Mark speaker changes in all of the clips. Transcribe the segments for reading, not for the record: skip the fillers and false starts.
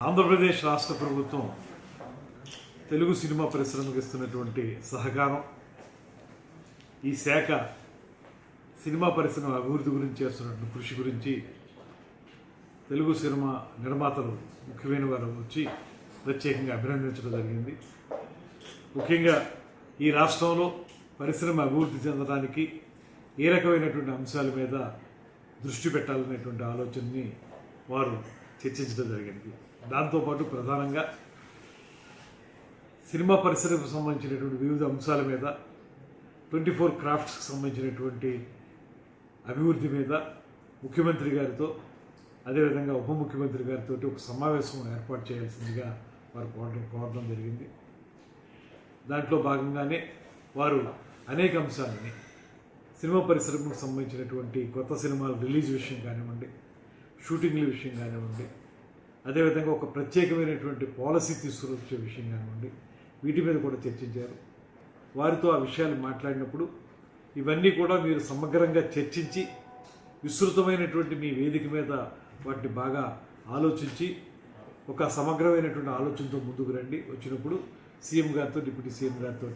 Speaker 1: ఆంధ్రప్రదేశ్ రాష్ట్ర ప్రభుత్వం తెలుగు సినిమా పరిశ్రమకు ఇస్తున్నటువంటి సహకారం, ఈ శాఖ సినిమా పరిశ్రమ అభివృద్ధి గురించి చేస్తున్నటువంటి కృషి గురించి తెలుగు సినిమా నిర్మాతలు ముఖ్యమైన వారు వచ్చి ప్రత్యేకంగా అభినందించడం జరిగింది. ముఖ్యంగా ఈ రాష్ట్రంలో పరిశ్రమ అభివృద్ధి చెందడానికి ఏ రకమైనటువంటి అంశాల మీద దృష్టి పెట్టాలనేటువంటి ఆలోచనని వారు చర్చించడం జరిగింది. దాంతోపాటు ప్రధానంగా సినిమా పరిశ్రమకు సంబంధించినటువంటి వివిధ అంశాల మీద 24 క్రాఫ్ట్స్కి సంబంధించినటువంటి అభివృద్ధి మీద ముఖ్యమంత్రి గారితో అదేవిధంగా ఉప ముఖ్యమంత్రి గారితో ఒక సమావేశం ఏర్పాటు చేయాల్సిందిగా వారు కోరడం జరిగింది. దాంట్లో భాగంగానే వారు అనేక అంశాలని సినిమా పరిశ్రమకు సంబంధించినటువంటి కొత్త సినిమాల రిలీజ్ విషయం కానివ్వండి, షూటింగ్ల విషయం కానివ్వండి, అదేవిధంగా ఒక ప్రత్యేకమైనటువంటి పాలసీ తీసుకువచ్చే విషయం కానివ్వండి, వీటి మీద కూడా చర్చించారు. వారితో ఆ విషయాలు మాట్లాడినప్పుడు ఇవన్నీ కూడా మీరు సమగ్రంగా చర్చించి విస్తృతమైనటువంటి మీ వేదిక మీద వాటిని బాగా ఆలోచించి ఒక సమగ్రమైనటువంటి ఆలోచనతో ముందుకు రండి. వచ్చినప్పుడు సీఎం గారితో డిప్యూటీ సీఎం గారితో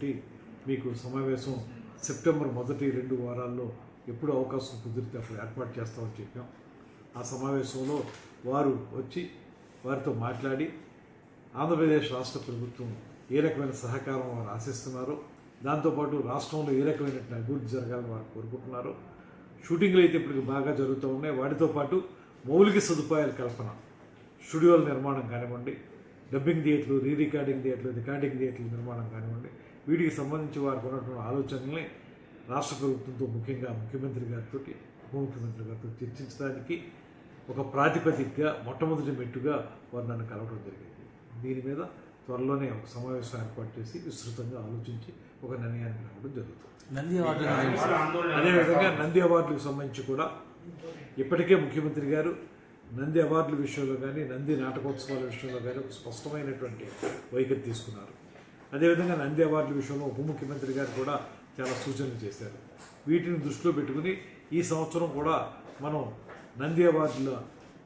Speaker 1: మీకు సమావేశం సెప్టెంబర్ మొదటి 2 వారాల్లో ఎప్పుడు అవకాశం కుదిరితే అప్పుడు ఏర్పాటు చేస్తామని చెప్పాం. ఆ సమావేశంలో వారు వచ్చి వారితో మాట్లాడి ఆంధ్రప్రదేశ్ రాష్ట్ర ప్రభుత్వం ఏ రకమైన సహకారం వారు ఆశిస్తున్నారో, దాంతోపాటు రాష్ట్రంలో ఏ రకమైనటువంటి అభివృద్ధి జరగాలని వారు కోరుకుంటున్నారో, షూటింగ్లు అయితే ఇప్పటికి బాగా జరుగుతూ ఉన్నాయి, వాటితో పాటు మౌలిక సదుపాయాల కల్పన, స్టూడియోల నిర్మాణం కానివ్వండి, డబ్బింగ్ థియేటర్లు, రికార్డింగ్ థియేటర్ల నిర్మాణం కానివ్వండి, వీటికి సంబంధించి వారికి ఉన్నటువంటి ఆలోచనల్ని రాష్ట్ర ప్రభుత్వంతో ముఖ్యంగా ముఖ్యమంత్రి గారితో ఉప ముఖ్యమంత్రి గారితో చర్చించడానికి ఒక ప్రాతిపదికగా మొట్టమొదటి మెట్టుగా వారు నన్ను కలవడం జరిగింది. దీని మీద త్వరలోనే ఒక సమావేశం ఏర్పాటు చేసి విస్తృతంగా ఆలోచించి ఒక నిర్ణయానికి రావడం జరుగుతుంది. అదేవిధంగా నంది అవార్డులకు సంబంధించి కూడా ఇప్పటికే ముఖ్యమంత్రి గారు నంది అవార్డుల విషయంలో కానీ, నంది నాటకోత్సవాల విషయంలో కానీ ఒక స్పష్టమైనటువంటి వైఖరి తీసుకున్నారు. అదేవిధంగా నంది అవార్డుల విషయంలో ఉప ముఖ్యమంత్రి గారు కూడా చాలా సూచనలు చేశారు. వీటిని దృష్టిలో పెట్టుకుని ఈ సంవత్సరం కూడా మనం నంది అవార్డుల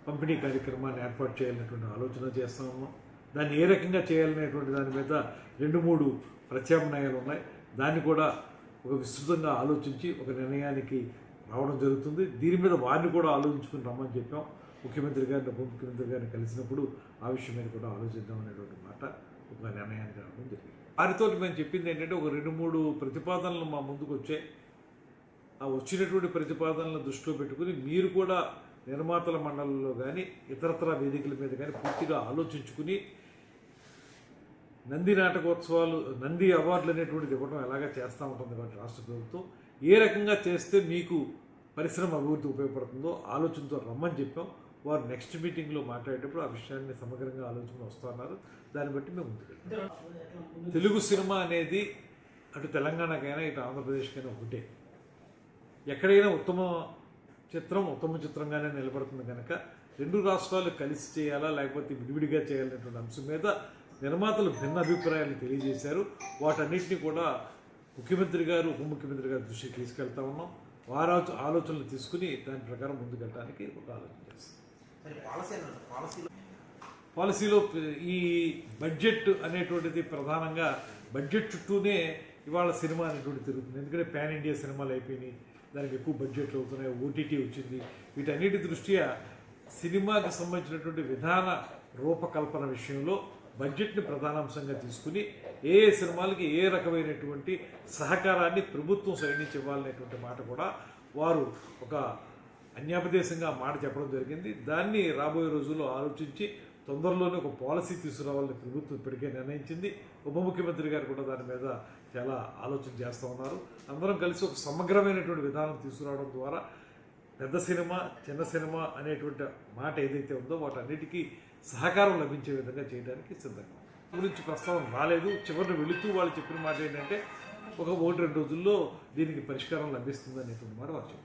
Speaker 1: పంపిణీ కార్యక్రమాన్ని ఏర్పాటు చేయాలనేటువంటి ఆలోచన చేస్తా ఉన్నాం. దాన్ని ఏ రకంగా చేయాలనేటువంటి దాని మీద 2-3 ప్రత్యామ్నాయాలు ఉన్నాయి. దాన్ని కూడా ఒక విస్తృతంగా ఆలోచించి ఒక నిర్ణయానికి రావడం జరుగుతుంది. దీని మీద వారిని కూడా ఆలోచించుకుని రమ్మని చెప్పాం. ముఖ్యమంత్రి గారిని ఉప ముఖ్యమంత్రి గారిని కలిసినప్పుడు ఆ విషయం మీద కూడా ఆలోచిద్దాం అనేటువంటి మాట ఒక నిర్ణయానికి రావడం జరిగింది. వారితో మేము చెప్పింది ఏంటంటే ఒక 2-3 ప్రతిపాదనలు మా ముందుకు వచ్చాయి. ఆ వచ్చినటువంటి ప్రతిపాదనలను దృష్టిలో పెట్టుకుని మీరు కూడా నిర్మాతల మండలిలో కానీ ఇతరతర వేదికల మీద కానీ పూర్తిగా ఆలోచించుకుని నంది నాటకోత్సవాలు, నంది అవార్డులు అనేటువంటిది ఇవ్వడం ఎలాగా చేస్తూ ఉంటుంది కాబట్టి రాష్ట్ర ప్రభుత్వం ఏ రకంగా చేస్తే మీకు పరిశ్రమ అభివృద్ధి ఉపయోగపడుతుందో ఆలోచనతో రమ్మని చెప్పాం. వారు నెక్స్ట్ మీటింగ్లో మాట్లాడేటప్పుడు ఆ విషయాన్ని సమగ్రంగా ఆలోచన వస్తున్నారు. దాన్ని బట్టి మేము ముందుకెళ్తాం. తెలుగు సినిమా అనేది అటు తెలంగాణకైనా ఇటు ఆంధ్రప్రదేశ్కైనా ఒకటే. ఎక్కడైనా ఉత్తమ చిత్రంగానే నిలబడుతుంది కనుక 2 రాష్ట్రాలు కలిసి చేయాలా లేకపోతే విడివిడిగా చేయాలనేటువంటి అంశం మీద నిర్మాతలు భిన్న అభిప్రాయాలు తెలియజేశారు. వాటన్నిటిని కూడా ముఖ్యమంత్రి గారు ఉప ముఖ్యమంత్రి గారి దృష్టికి తీసుకెళ్తా ఉన్నాం. వారి ఆలోచనలు తీసుకుని దాని ప్రకారం ముందుకెళ్ళడానికి ఒక ఆలోచన చేస్తాం. పాలసీలో ఈ బడ్జెట్ అనేటువంటిది ప్రధానంగా బడ్జెట్ చుట్టూనే ఇవాళ సినిమా అనేటువంటి తిరుగుతుంది. ఎందుకంటే పాన్ ఇండియా సినిమాలు అయిపోయినాయి, దానికి ఎక్కువ బడ్జెట్లు అవుతున్నాయి, ఓటీటీ వచ్చింది. వీటన్నిటి దృష్ట్యా సినిమాకి సంబంధించినటువంటి విధాన రూపకల్పన విషయంలో బడ్జెట్ని ప్రధానాంశంగా తీసుకుని ఏ సినిమాలకి ఏ రకమైనటువంటి సహకారాన్ని ప్రభుత్వం సైడ్ నుంచి ఇవ్వాలనేటువంటి మాట కూడా వారు ఒక అన్యాపదేశంగా మాట చెప్పడం జరిగింది. దాన్ని రాబోయే రోజుల్లో ఆలోచించి తొందరలోనే ఒక పాలసీ తీసుకురావాలని ప్రభుత్వం ఇప్పటికే నిర్ణయించింది. ఉప ముఖ్యమంత్రి గారు కూడా దాని మీద చాలా ఆలోచన చేస్తూ ఉన్నారు. అందరం కలిసి ఒక సమగ్రమైనటువంటి విధానం తీసుకురావడం ద్వారా పెద్ద సినిమా, చిన్న సినిమా అనేటువంటి మాట ఏదైతే ఉందో వాటన్నిటికీ సహకారం లభించే విధంగా చేయడానికి సిద్ధంగా గురించి ప్రస్తావన రాలేదు. చివరిని వెళుతూ వాళ్ళు చెప్పిన మాట ఏంటంటే ఒక 1-2 రోజుల్లో దీనికి పరిష్కారం లభిస్తుంది అనేటువంటి మాట వారు చెప్పారు.